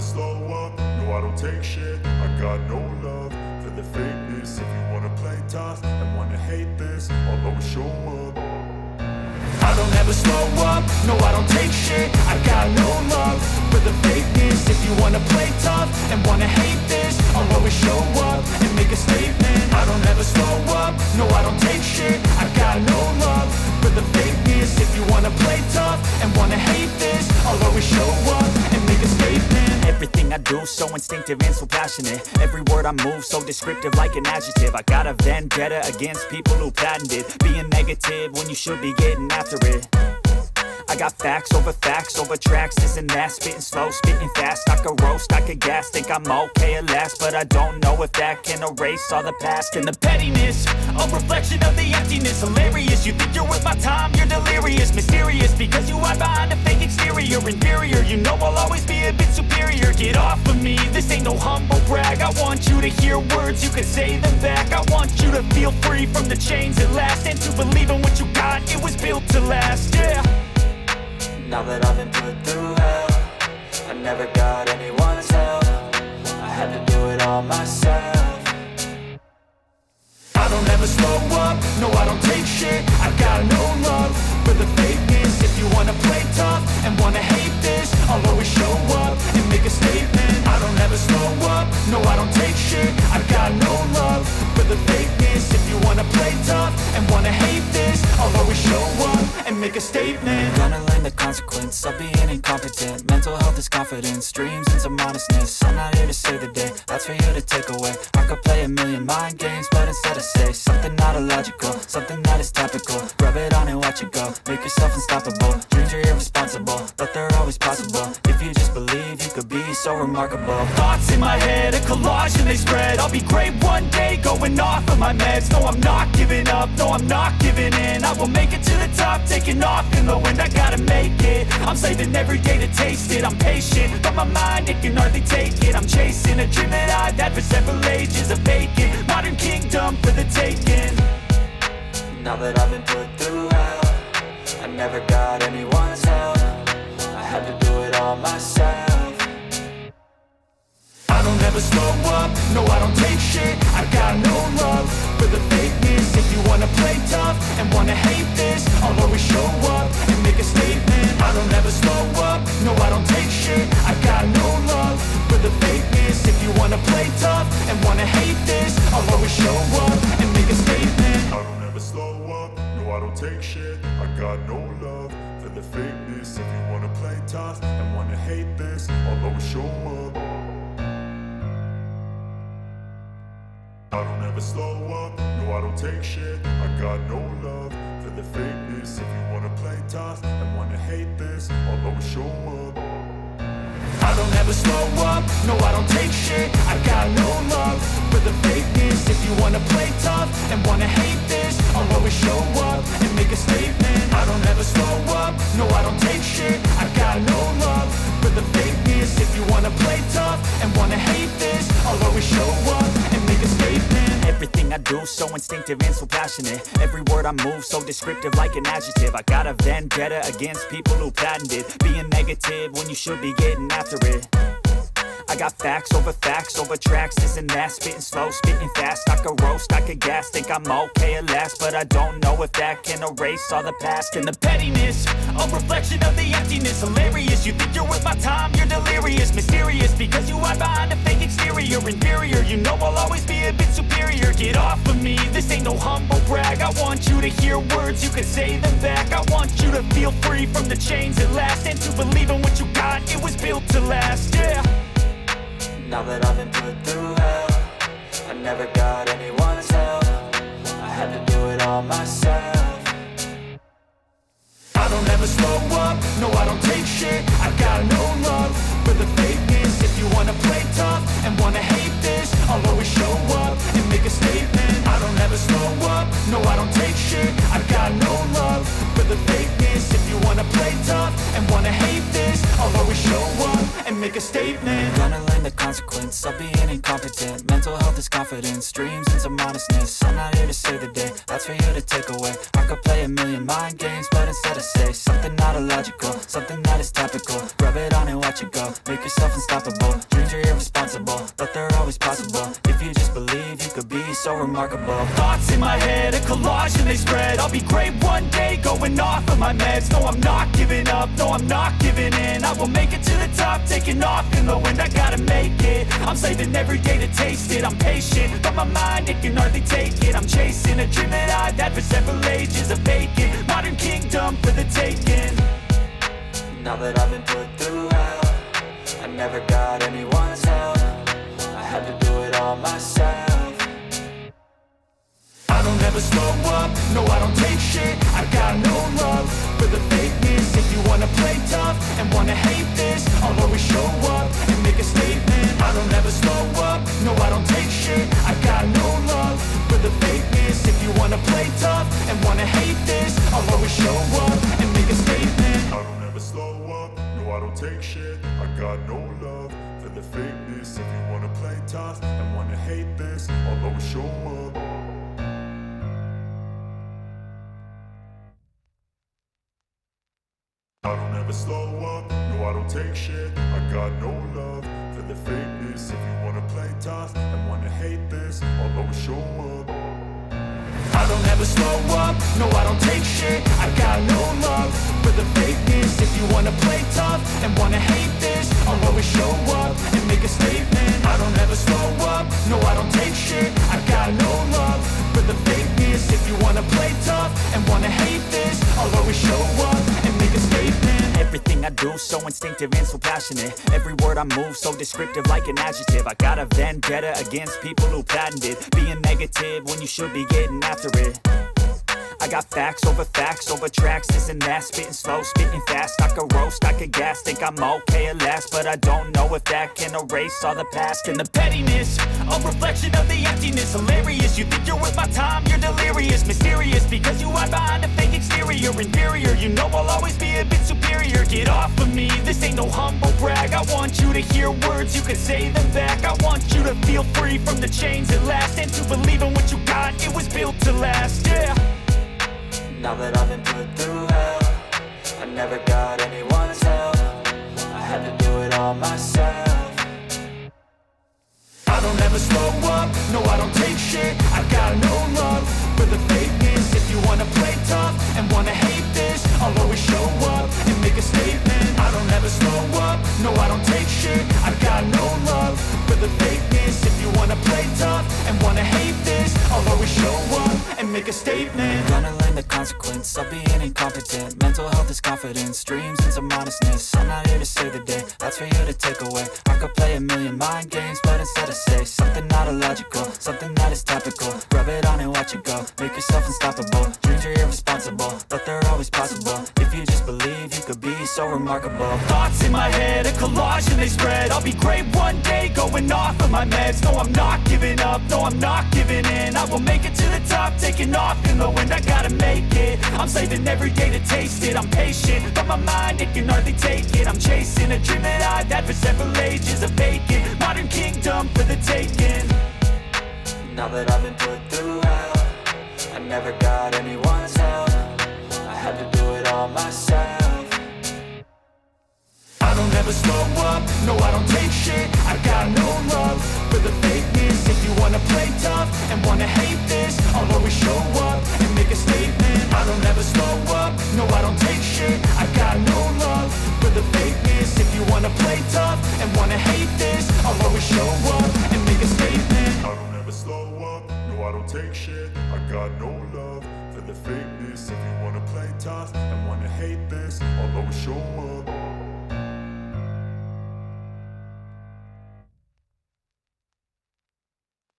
slow up, no I don't take shit. I got no love for the fakeness. If you wanna play tough and wanna hate this, I'll always show up. I don't ever slow up, no I don't take shit. I got no love for the fakeness. If you wanna play tough and wanna hate this, I'll always show up and make a statement. I don't ever slow up, no I don't take shit. I got no love for the fakeness. If you wanna play tough and wanna hate this, I'll always show up and make a statement. Everything I do so instinctive and so passionate. Every word I move so descriptive like an adjective. I got a vendetta against people who patented being negative when you should be getting after it. I got facts over tracks, this and that. Spitting slow, spitting fast. I could roast, I could gas. Think I'm okay at last, but I don't know if that can erase all the past. And the pettiness, a reflection of the emptiness. Hilarious, you think you're worth my time, you're delirious. Mysterious, because you hide behind a fake exterior. Inferior, you know I'll always be a bit superior. Get off of me, this ain't no humble brag. I want you to hear words, you can say them back. I want you to feel free from the chains at last, and to believe in what you got, it was built to last, yeah. Now that I've been put through hell, I never got anyone's help. I had to do it all myself. I don't ever slow up, no I don't take shit. I got no love for the fakeness. If you wanna play tough and wanna hate this, I'll always show up and make a statement. I don't ever slow up, no I don't take shit. I got no love for the fakeness. If you wanna play tough and wanna hate this, I'll always show up and make a statement. Gonna learn the consequence of being incompetent. Mental health is confidence, dreams and some honestness. I'm not here to save the day, that's for you to take away. I could play a million mind games, but instead I say something not illogical, something that is topical. Rub it on and watch it go, make yourself unstoppable. Dreams are irresponsible, but they're always possible. If you just believe, you could be so remarkable. Thoughts in my head, a collage and they spread. I'll be great one day, going off of my meds. No, I'm not giving up, no, I'm not giving in. I will make it to the top, taking off in the wind. I gotta make it, I'm saving every day to taste it. I'm patient, but my mind, it can hardly take it. I'm chasing a dream that I've had for several ages. A vacant, modern kingdom for the taking. Now that I've been put through hell, I never got anyone's help. I had to do it all myself. I don't ever slow up, no I don't take shit. I got no love for the fakeness. If you wanna play tough and wanna hate this, I'll always show up and make a statement. I don't ever slow up, no I don't take shit. I got no love for the fakeness. If you wanna play tough and wanna hate this, I'll always show up and make a statement. I don't ever slow up, no I don't take shit. I got no love for the fakeness. If you wanna play tough and wanna hate this, I'll always show up. I don't ever slow up, no I don't take shit. I got no love for the fakeness. If you wanna play tough and wanna hate this, I'll always show up. I don't ever slow up, no I don't take shit. I got no love for the fakeness. If you wanna play tough and wanna hate this, I'll always show up and make a statement. I don't ever slow up, no I don't take shit. I got no love for the fakeness. If you wanna play tough and wanna hate this, I'll always show up and make a statement. Everything I do so instinctive and so passionate. Every word I move so descriptive like an adjective. I got a vendetta against people who patented being negative when you should be getting after it. I got facts over tracks, this and that. Spitting slow, spitting fast. I could roast, I could gas. Think I'm okay at last, but I don't know if that can erase all the past. And the pettiness, a reflection of the emptiness. Hilarious, you think you're worth my time, you're delirious. Mysterious, because you hide behind a fake exterior. Inferior, you know I'll always be a bit superior. Get off of me, this ain't no humble brag. I want you to hear words, you can say them back. I want you to feel free from the chains at last, and to believe in what you got, it was built to last, yeah. Now that I've been put through hell, I never got anyone's help. I had to do it all myself. I don't ever slow up, no I don't take shit. I got no love for the fakeness. If you wanna play tough and wanna hate this, I'll always show up and make a statement. I don't ever slow up, no I don't take shit. I got no love for the fakeness. If you wanna play tough and wanna hate this, I'll always show up and make a statement. Gonna learn the consequence of being incompetent. Mental health is confidence, dreams and some honestness. I'm not here to save the day, that's for you to take away. I could play a million mind games, but instead I say something not illogical, something that is topical. Rub it on and watch it go, make yourself unstoppable. Dreams are irresponsible, but they're always possible. If you just believe, you could be so remarkable. Thoughts in my head, a collage and they spread. I'll be great one day, going off of my meds. No, I'm not giving up, no, I'm not giving in. I will make it to the top, taking off in the wind. I gotta make it, I'm saving every day to taste it. I'm patient, but my mind, it can hardly take it. I'm chasing a dream that I've had for several ages. A vacant, modern kingdom for the taking. Now that I've been put through hell, I never got anyone's help. I had to do it all myself. I don't ever slow up, no I don't take shit. I got no love for the fakeness. If you wanna play tough and wanna hate this, I'll always show up and make a statement. I don't ever slow up, no I don't take shit. I got no love for the fakeness. If you wanna play tough and wanna hate this, I'll always show up and make a statement. I don't ever slow up, no I don't take shit. I got no love for the fakeness. If you wanna play tough and wanna hate this, I'll always show up. I don't ever slow up, no I don't take shit. I got no love for the fakeness. If you wanna play tough and wanna hate this, I'll always show up. I don't ever slow up, no I don't take shit. I got no love for the fakeness. If you wanna play tough and wanna hate this, I'll always show up and make a statement. I don't ever slow up, no I don't take shit. I got no love for the fakeness. If you wanna play tough and wanna hate this, I'll always show up and make a statement. Everything I do so instinctive and so passionate. Every word I move so descriptive like an adjective. I got a vendetta against people who patented being negative when you should be getting after it. I got facts over tracks, this and that. Spitting slow, spitting fast. I could roast, I could gas. Think I'm okay at last, but I don't know if that can erase all the past. And the pettiness, a reflection of the emptiness. Hilarious, you think you're worth my time, you're delirious. Mysterious, because you hide behind a fake exterior. Inferior, you know I'll always be a bit superior. Get off of me, this ain't no humble brag. I want you to hear words, you can say them back. I want you to feel free from the chains at last, and to believe in what you got, it was built to last, yeah. Now that I've been put through hell, I never got anyone's help. I had to do it all myself. I don't ever slow up, no I don't take shit. I got no love for the fakeness. If you wanna play tough and wanna hate this, I'll always show up and make a statement. I don't ever slow up, no I don't take shit. I got no love for the fakeness. If you wanna play tough and wanna hate this, I'll always show up and make a statement. Gonna learn the consequence of being incompetent. Mental health is confidence, dreams and some honestness. I'm not here to save the day, that's for you to take away. I could play a million mind games, but instead I say something not illogical, something that is topical. Rub it on and watch it go, make yourself unstoppable. Dreams are irresponsible, but they're always possible. If you just believe, you could be so remarkable. Thoughts in my head, a collage and they spread. I'll be great one day, going off of my meds. No, I'm not giving up, no, I'm not giving in. I will make it to the top, taking off in the wind. I gotta make it, I'm saving every day to taste it. I'm patient, but my mind, it can hardly take it. I'm chasing a dream that I've had for several ages. A vacant, modern kingdom for the taking. Now that I've been put through hell, I never got anyone's help. I had to do it all myself. I don't ever slow up, no I don't take shit. I got no love for the fakeness. If you wanna play tough and wanna hate this, I'll always show up and make a statement. I don't ever slow up, no I don't take shit. I got no love for the fakeness. If you wanna play tough and wanna hate this, I'll always show up and make a statement. I don't ever slow up, no I don't take shit. I got no love for the fakeness. If you wanna play tough and wanna hate this, I'll always show up.